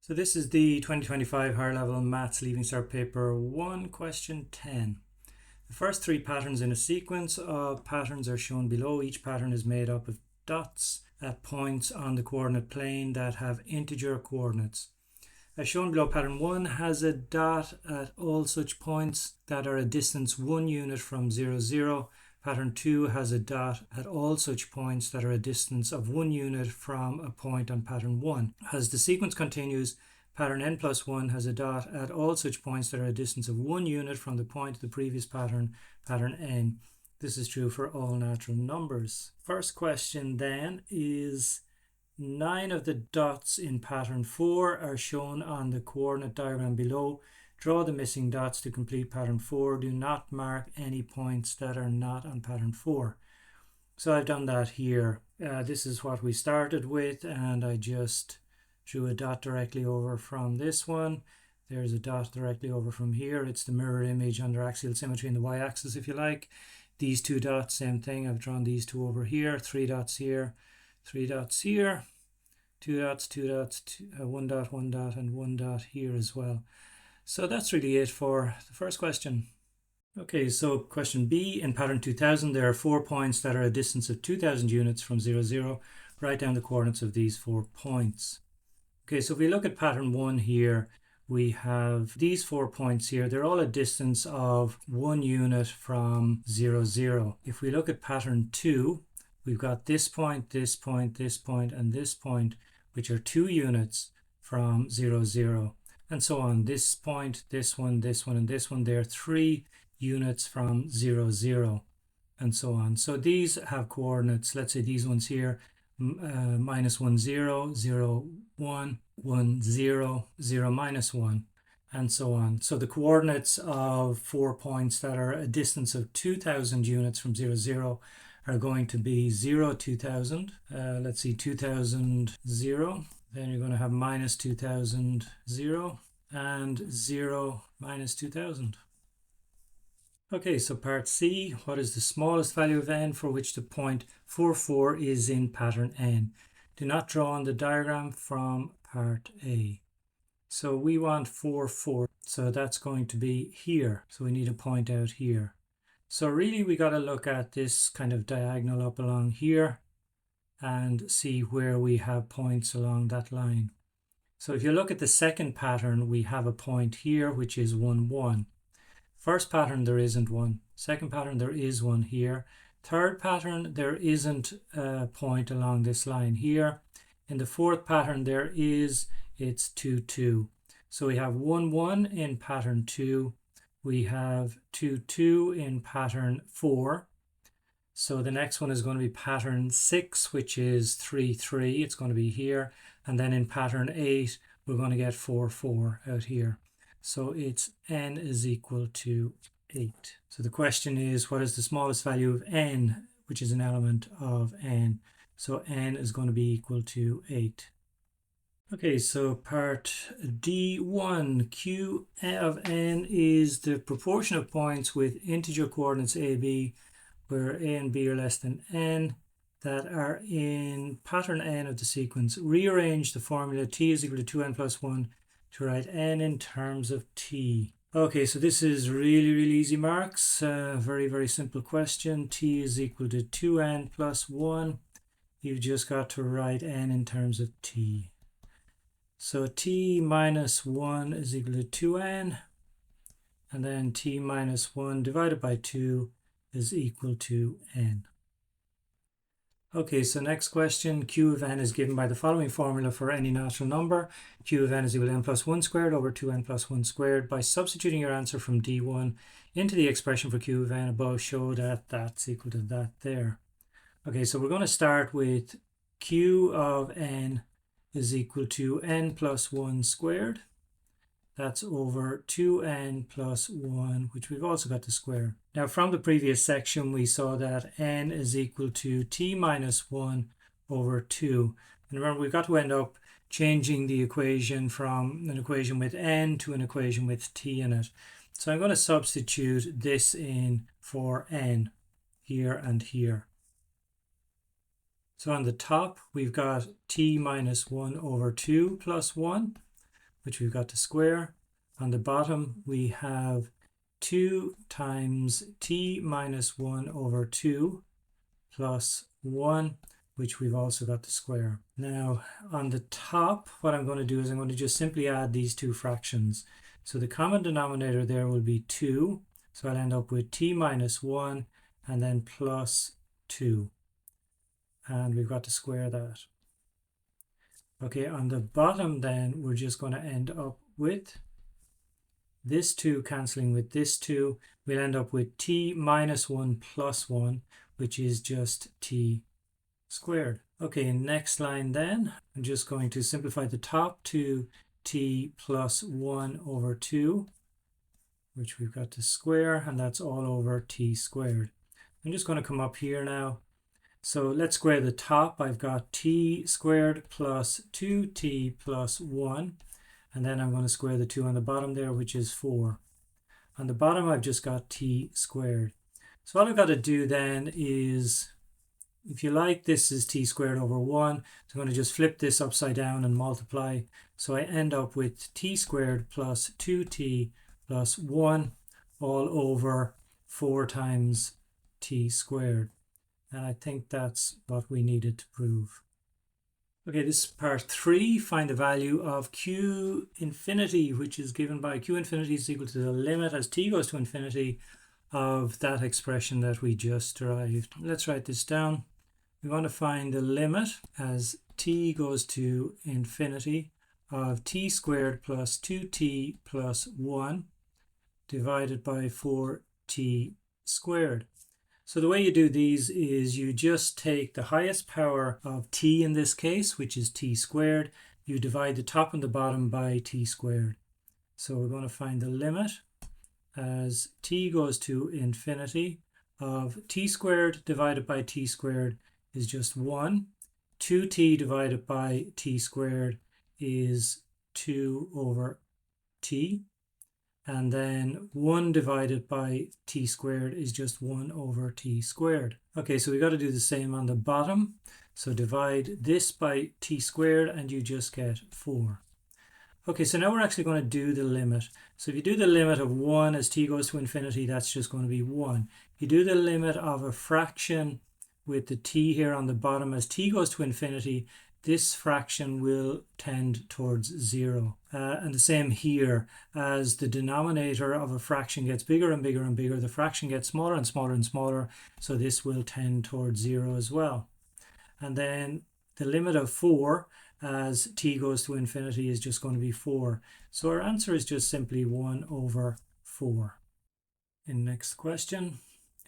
So this is the 2025 Higher Level Maths Leaving Cert Paper 1, question 10. The first three patterns in a sequence of patterns are shown below. Each pattern is made up of dots at points on the coordinate plane that have integer coordinates. As shown below, pattern 1 has a dot at all such points that are a distance 1 unit from 0, 0. Pattern 2 has a dot at all such points that are a distance of 1 unit from a point on pattern 1. As the sequence continues, pattern n plus 1 has a dot at all such points that are a distance of 1 unit from the point of the previous pattern, pattern n. This is true for all natural numbers. First question then is 9 of the dots in pattern 4 are shown on the coordinate diagram below. Draw the missing dots to complete pattern 4. Do not mark any points that are not on pattern 4. So I've done that here. This is what we started with, and I just drew a dot directly over from this one. There's a dot directly over from here. It's the mirror image under axial symmetry in the y-axis, if you like. These two dots, same thing. I've drawn these two over here. 3 dots here, 3 dots here, 2 dots, 2 dots, 1 dot, 1 dot, and 1 dot here as well. So that's really it for the first question. Okay, so question B, in pattern 2000, there are 4 points that are a distance of 2000 units from 0, 0. Write down the coordinates of these 4 points. Okay, so if we look at pattern 1 here, we have these 4 points here. They're all a distance of 1 unit from 0, 0. If we look at pattern 2, we've got this point, this point, this point, and this point, which are 2 units from 0, 0. And so on. This point, this one, and this one, they're 3 units from 0, 0, and so on. So these have coordinates. Let's say these ones here, minus 1, 0, 0, 1, 1, 0, 0, minus 1, and so on. So the coordinates of 4 points that are a distance of 2000 units from 0, 0 are going to be 0, 2000. Let's see, 2000, 0. Then you're going to have minus 2000, 0, and 0, minus 2000. Okay, so part C, what is the smallest value of n for which the point 4, 4 is in pattern n? Do not draw on the diagram from part A. So we want 4, 4, so that's going to be here. So we need a point out here. So really we got to look at this kind of diagonal up along here and see where we have points along that line. So if you look at the second pattern, we have a point here, which is 1, 1. First pattern, there isn't one. Second pattern, there is one here. Third pattern, there isn't a point along this line here. In the fourth pattern, there is, it's 2, 2. So we have 1, 1 in pattern 2. We have 2, 2 in pattern 4. So the next one is going to be pattern 6, which is 3, 3. It's going to be here. And then in pattern 8, we're going to get 4, 4 out here. So it's n is equal to 8. So the question is, what is the smallest value of n, which is an element of n? So n is going to be equal to 8. Okay, so part D1, Q of n is the proportion of points with integer coordinates a, b, where a and b are less than n, that are in pattern n of the sequence. Rearrange the formula t is equal to 2n plus 1 to write n in terms of t. Okay, so this is really, really easy marks. Very, very simple question. T is equal to 2n plus 1. You've just got to write n in terms of t. So t minus 1 is equal to 2n, and then t minus 1 divided by 2 is equal to n. Okay, so next question, Q of n is given by the following formula for any natural number. Q of n is equal to n plus 1 squared over 2n plus 1 squared. By substituting your answer from D1 into the expression for Q of n above, show that that's equal to that there. Okay, so we're going to start with Q of n is equal to n plus 1 squared. That's over 2n plus 1, which we've also got to square. Now, from the previous section, we saw that n is equal to t minus 1 over 2. And remember, we've got to end up changing the equation from an equation with n to an equation with t in it. So I'm going to substitute this in for n here and here. So on the top, we've got t minus 1 over 2 plus 1. which we've got to square. On the bottom, we have 2 times t minus 1 over 2 plus 1, which we've also got to square. Now, on the top, what I'm going to do is I'm going to just simply add these two fractions. So the common denominator there will be 2. So I'll end up with t minus 1 and then plus 2. And we've got to square that. Okay, on the bottom then, we're just going to end up with this 2 cancelling with this 2. We'll end up with t minus 1 plus 1, which is just t squared. Okay, next line then, I'm just going to simplify the top to t plus 1 over 2, which we've got to square, and that's all over t squared. I'm just going to come up here now. So let's square the top. I've got t squared plus 2t plus 1. And then I'm going to square the 2 on the bottom there, which is 4. On the bottom, I've just got t squared. So all I've got to do then is, if you like, this is t squared over 1. So I'm going to just flip this upside down and multiply. So I end up with t squared plus 2t plus 1 all over 4 times t squared. And I think that's what we needed to prove. Okay, this is part 3. Find the value of q infinity, which is given by q infinity is equal to the limit as t goes to infinity of that expression that we just derived. Let's write this down. We want to find the limit as t goes to infinity of t squared plus 2t plus 1 divided by 4t squared. So the way you do these is you just take the highest power of t in this case, which is t squared. You divide the top and the bottom by t squared. So we're going to find the limit as t goes to infinity of t squared divided by t squared is just 1. 2t divided by t squared is 2 over t. And then 1 divided by t squared is just 1 over t squared. Okay, so we got to do the same on the bottom. So divide this by t squared and you just get 4. Okay, so now we're actually going to do the limit. So if you do the limit of 1 as t goes to infinity, that's just going to be 1. If you do the limit of a fraction with the t here on the bottom as t goes to infinity, this fraction will tend towards 0. And the same here, as the denominator of a fraction gets bigger and bigger and bigger, the fraction gets smaller and smaller and smaller, so this will tend towards 0 as well. And then the limit of 4 as t goes to infinity is just going to be 4. So our answer is just simply 1 over 4. In next question,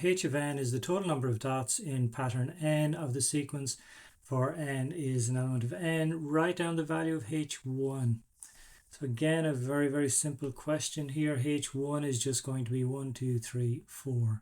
h of n is the total number of dots in pattern n of the sequence. For n is an element of n, write down the value of h1. So again, a very, very simple question here. h1 is just going to be 1, 2, 3, 4.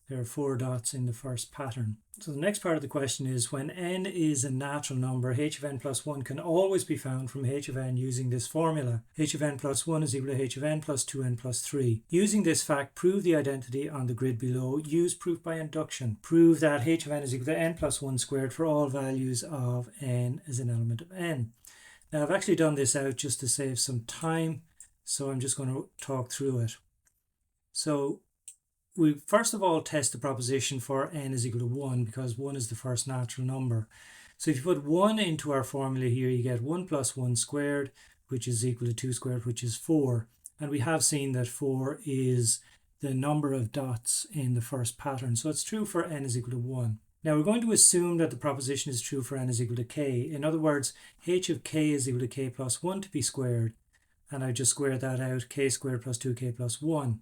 There are 4 dots in the first pattern. So the next part of the question is, when n is a natural number, h of n plus 1 can always be found from h of n using this formula. h of n plus 1 is equal to h of n plus 2n plus 3. Using this fact, prove the identity on the grid below. Use proof by induction. Prove that h of n is equal to n plus 1 squared for all values of n as an element of n. Now I've actually done this out just to save some time, so I'm just going to talk through it. So we first of all test the proposition for n is equal to 1 because 1 is the first natural number. So if you put 1 into our formula here, you get 1 plus 1 squared, which is equal to 2 squared, which is 4. And we have seen that 4 is the number of dots in the first pattern. So it's true for n is equal to 1. Now we're going to assume that the proposition is true for n is equal to k. In other words, h of k is equal to k plus 1 to be squared. And I just squared that out, k squared plus 2k plus 1.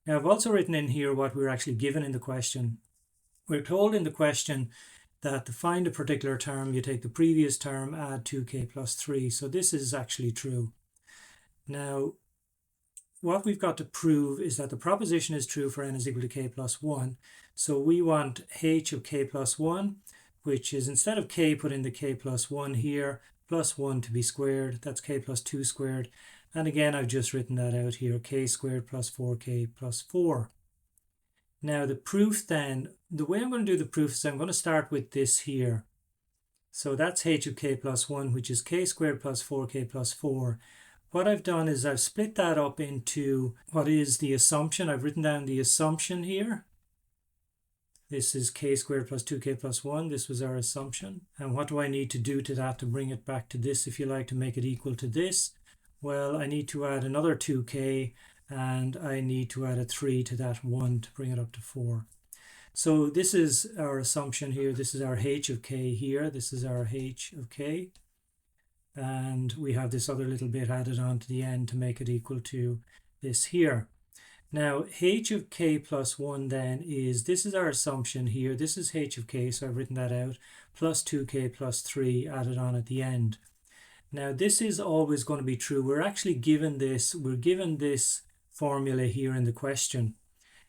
Now I've also written in here what we're actually given in the question. We're told in the question that to find a particular term, you take the previous term, add 2k plus 3. So this is actually true. Now, what we've got to prove is that the proposition is true for n is equal to k plus 1. So we want h of k plus 1, which is, instead of k, put in the k plus 1 here, plus 1 to be squared. That's k plus 2 squared. And again, I've just written that out here, k squared plus 4k plus 4. Now the proof then, the way I'm going to do the proof is I'm going to start with this here. So that's h of k plus 1, which is k squared plus 4k plus 4. what I've done is I've split that up into what is the assumption. I've written down the assumption here. This is k squared plus 2k plus 1. This was our assumption. And what do I need to do to that to bring it back to this, if you like, to make it equal to this? Well, I need to add another 2k, and I need to add a 3 to that 1 to bring it up to 4. So this is our assumption here. This is our h of k here. This is our h of k. And we have this other little bit added on to the end to make it equal to this here. Now, h of k plus 1 then is, this is our assumption here. This is h of k, so I've written that out, plus 2k plus 3 added on at the end. Now, this is always going to be true. We're actually given this, formula here in the question.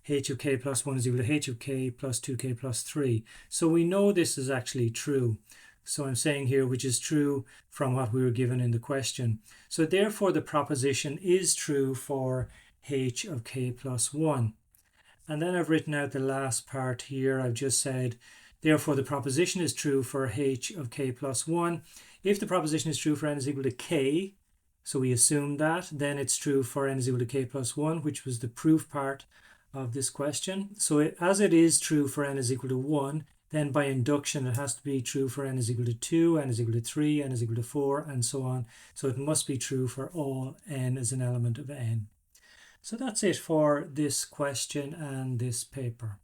H of k plus 1 is equal to h of k plus 2k plus 3. So we know this is actually true. So I'm saying here, which is true from what we were given in the question. So therefore, the proposition is true for h of k plus 1. And then I've written out the last part here. I've just said, therefore, the proposition is true for h of k plus 1. If the proposition is true for n is equal to k, so we assume that, then it's true for n is equal to k plus 1, which was the proof part of this question. So as it is true for n is equal to 1, then by induction it has to be true for n is equal to 2, n is equal to 3, n is equal to 4, and so on. So it must be true for all n as an element of n. So that's it for this question and this paper.